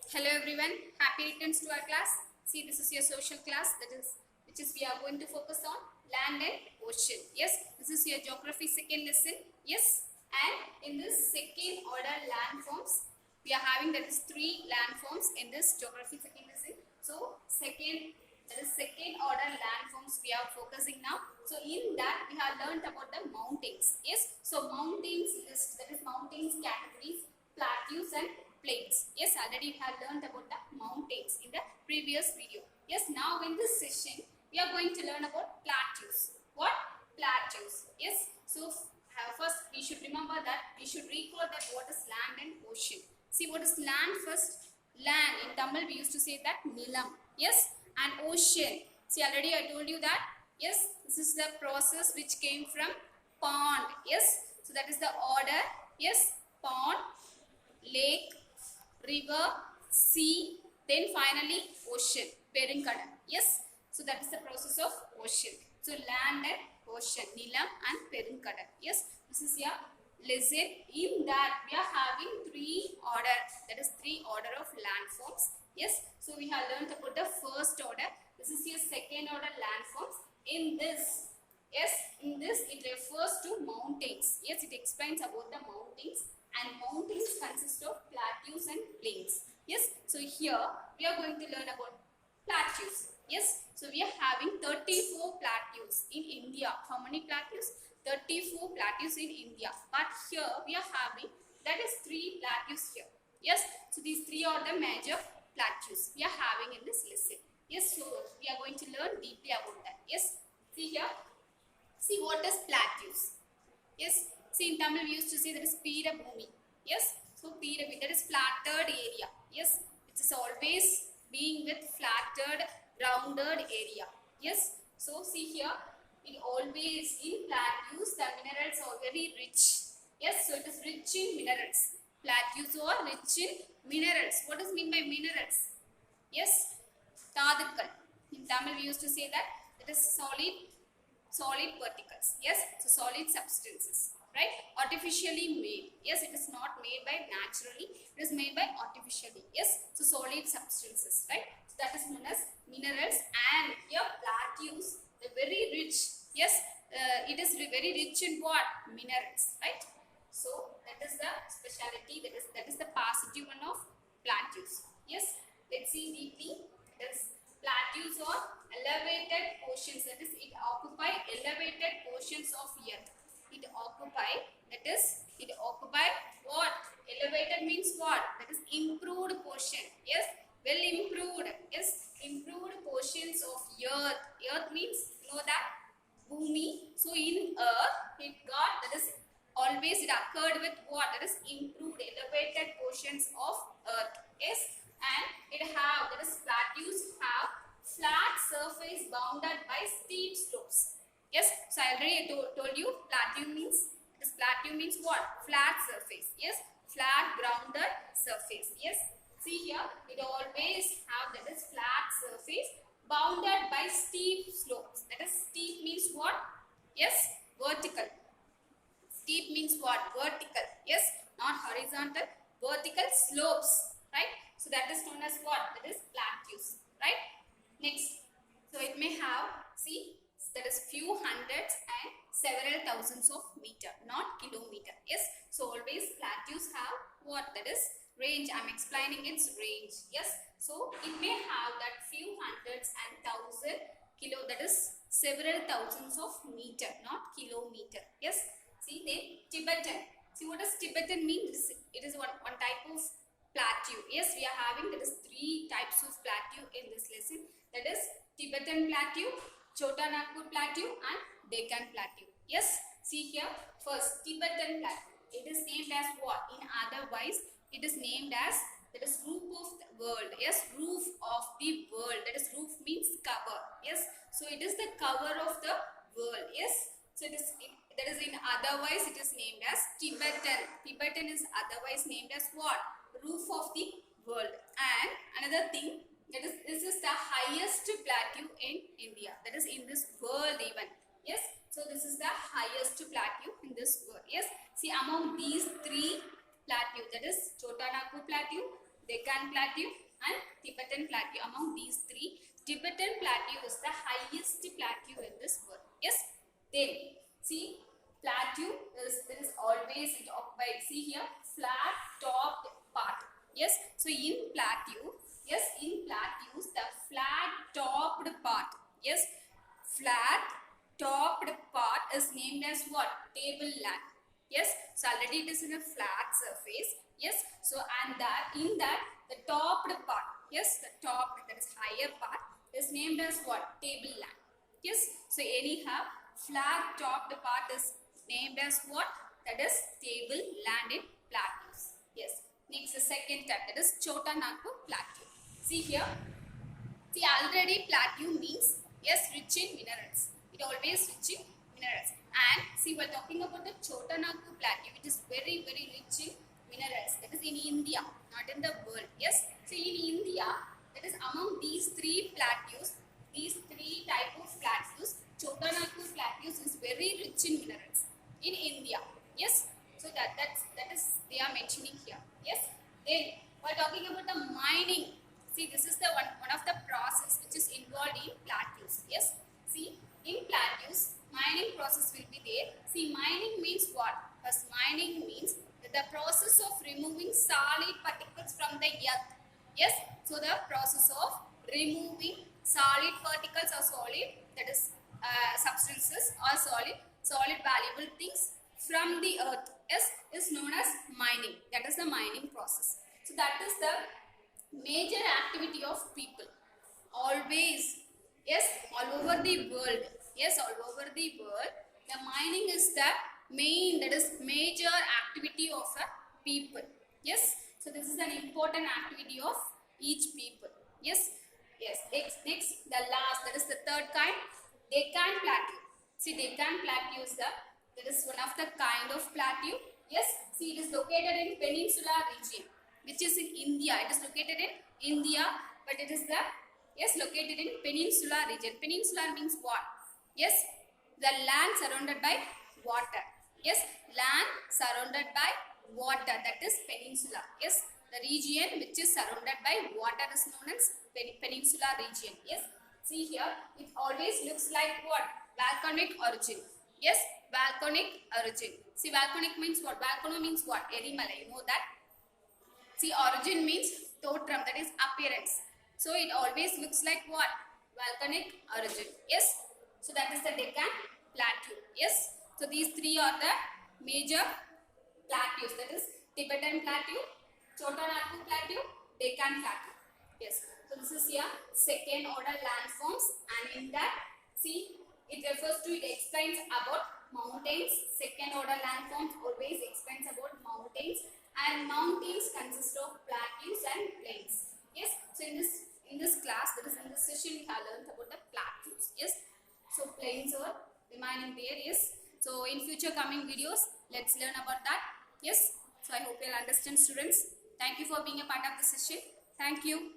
Hello everyone, happy returns to our class. See, this is your social class, that is which is we are going to focus on land and ocean. Yes, this is your geography second lesson. Yes, and in this second order landforms, we are having that is three landforms in this geography second lesson. So second order landforms we are focusing now. So in that we have learnt about the mountains. Yes, so mountains list, that is mountains categories, plateaus and plains. Yes, already we have learnt about the mountains in the previous video. Yes, now in this session we are going to learn about plateaus. What? Plateaus. Yes, so first we should remember that we should recall that what is land and ocean. See, what is land first? Land in Tamil we used to say that nilam. Yes, and ocean. See, already I told you that. Yes, this is the process which came from pond. Yes, so that is the order. Yes, pond, lake, river, sea, then finally ocean, Perinkadal. Yes, so that is the process of ocean. So land and ocean, Nilam and Perinkadal. Yes, this is your lesson. In that we are having three order, that is three order of landforms. Yes, so we have learned about the first order. This is your second order landforms. In this, yes, in this it refers to mountains. Yes, it explains about the mountains, and mountains consist of plateaus and plains. Yes, so here we are going to learn about plateaus. Yes, so we are having 34 plateaus in India. How many plateaus? 34 plateaus in India. But here we are having, that is 3 plateaus here. Yes, so these 3 are the major plateaus we are having in this lesson. Yes, so we are going to learn deeply about that. Yes, see here. See, what is plateaus? Yes, see, in Tamil we used to say that is Pira Bhumi. Yes, so Pira Bhumi, that is flattered area. Yes, it is always being with flattered, rounded area. Yes, so see here, it always in plateaus the minerals are very rich. Yes, so it is rich in minerals. Plateaus are rich in minerals. What does mean by minerals? Yes, Tadukal. In Tamil we used to say that it is solid particles. Yes, so solid substances, right? Artificially made. Yes, it is not made by naturally, it is made by artificially. Yes, so solid substances, right? So that is known as minerals. And here plateaus, they're very rich. Yes, it is very rich in what? Minerals, right? So that is the speciality, that is the positive one of plateaus. Yes, let's see deeply. This plateaus are elevated portions, that is it occupy elevated portions of earth. It occupy, that is it occupy what? Elevated means what? That is improved portion. Yes, well improved. Yes, improved portions of earth. Earth means, you know that, Bhumi. So in earth it got, that is always it occurred with what? That is improved elevated portions of earth. Yes, and it have, that is plateaus have flat surface bounded by steep slopes. Yes, so I already told you plateau means, this plateau means what? Flat surface. Yes, flat grounded surface. Yes, see here it always have, that is flat surface bounded by steep slopes. That is steep means what? Yes, vertical. Steep means what? Vertical. Yes, not horizontal. Vertical slopes, right? So that is known as what? That is plateaus, right? Next, so it may have, see, that is few hundreds and several thousands of meter, not kilometer. Yes, so always plateaus have what? That is range. I am explaining its range. Yes, so it may have that few hundreds and thousand kilo, that is several thousands of meter, not kilometer. Yes, see, then Tibetan. See, what does Tibetan mean? It is one type of plateau. Yes, we are having, that is 3 types of plateau in this lesson. That is Tibetan plateau, Chota Nagpur plateau and Deccan plateau. Yes, see here, first Tibetan plateau. It is named as what? In otherwise, it is named as, that is roof of the world. Yes, roof of the world. That is roof means cover. Yes, so it is the cover of the world. Yes, so that is in otherwise it is named as Tibetan. Tibetan is otherwise named as what? Roof of the world. And another thing, that is, this is the highest plateau in India. That is in this world even. Yes, so this is the highest plateau in this world. Yes, see, among these 3 plateau, that is Chota Nagpur plateau, Deccan Plateau and Tibetan Plateau. Among these three, Tibetan Plateau is the highest plateau in this world. Yes. Then see, plateau is always it occupied. See here, flat topped part. Yes. So in plateaus, the flat topped part. Yes. Flat topped part is named as what? Tableland. Yes. So already it is in a flat surface. Yes. So and that in that the topped part. Yes. The top, that is higher part, is named as what? Tableland. Yes. So anyhow, flat topped part is named as what? That is tableland in plateaus. Yes. Next, the second type, that is Chota Nagpur Plateau. See here. See, already plateau means, yes, rich in minerals. It always rich in minerals. And see, we are talking about the Chota Nagpur Plateau, which is very, very rich in minerals. That is in India, not in the world. Yes. So in India, that is among these three plateaus, these three type of plateaus, Chota Nagpur Plateaus is very rich in minerals in India. Yes. So that is they are mentioning here. Yes. Then we are talking about the mining. See, this is the one of the process which is involved in plateaus. Yes. See, in plateaus, mining process will be there. See, mining means what? First, mining means the process of removing solid particles from the earth. Yes. So the process of removing solid particles or solid, that is substances or solid valuable things from the earth, yes, is known as mining. That is the mining process. So that is the major activity of people. Always, yes, all over the world. Yes, all over the world, the mining is the main, that is major activity of a people. Yes, so this is an important activity of each people. Yes, yes. Next, the last, that is the third kind, Deccan Plateau. See, Deccan Plateau is that is one of the kind of plateau. Yes, see, it is located in Peninsula region, which is in India. It is located in India, but it is the, yes, located in Peninsula region. Peninsula means what? Yes, the land surrounded by water. Yes, land surrounded by water, that is peninsula. Yes, the region which is surrounded by water is known as peninsula region. Yes, see here, it always looks like what? Volcanic origin. Yes, volcanic origin. See, volcanic means what? Volcano means what? Erimala, you know that. See, origin means totram, that is appearance. So it always looks like what? Volcanic origin. Yes. So that is the Deccan Plateau. Yes. So these three are the major plateaus. That is Tibetan Plateau, Chota Nagpur Plateau, Deccan Plateau. Yes. So this is your second order landforms, and in that, see, it refers to, it explains about mountains. Second order landforms always explains about mountains, and mountains consist of plateaus and plains. Yes. So in this class, that is in this session, we have learned about the plateaus. Yes. So plains are remaining there. Yes. So in future coming videos, let's learn about that. Yes. So I hope you'll understand, students. Thank you for being a part of the session. Thank you.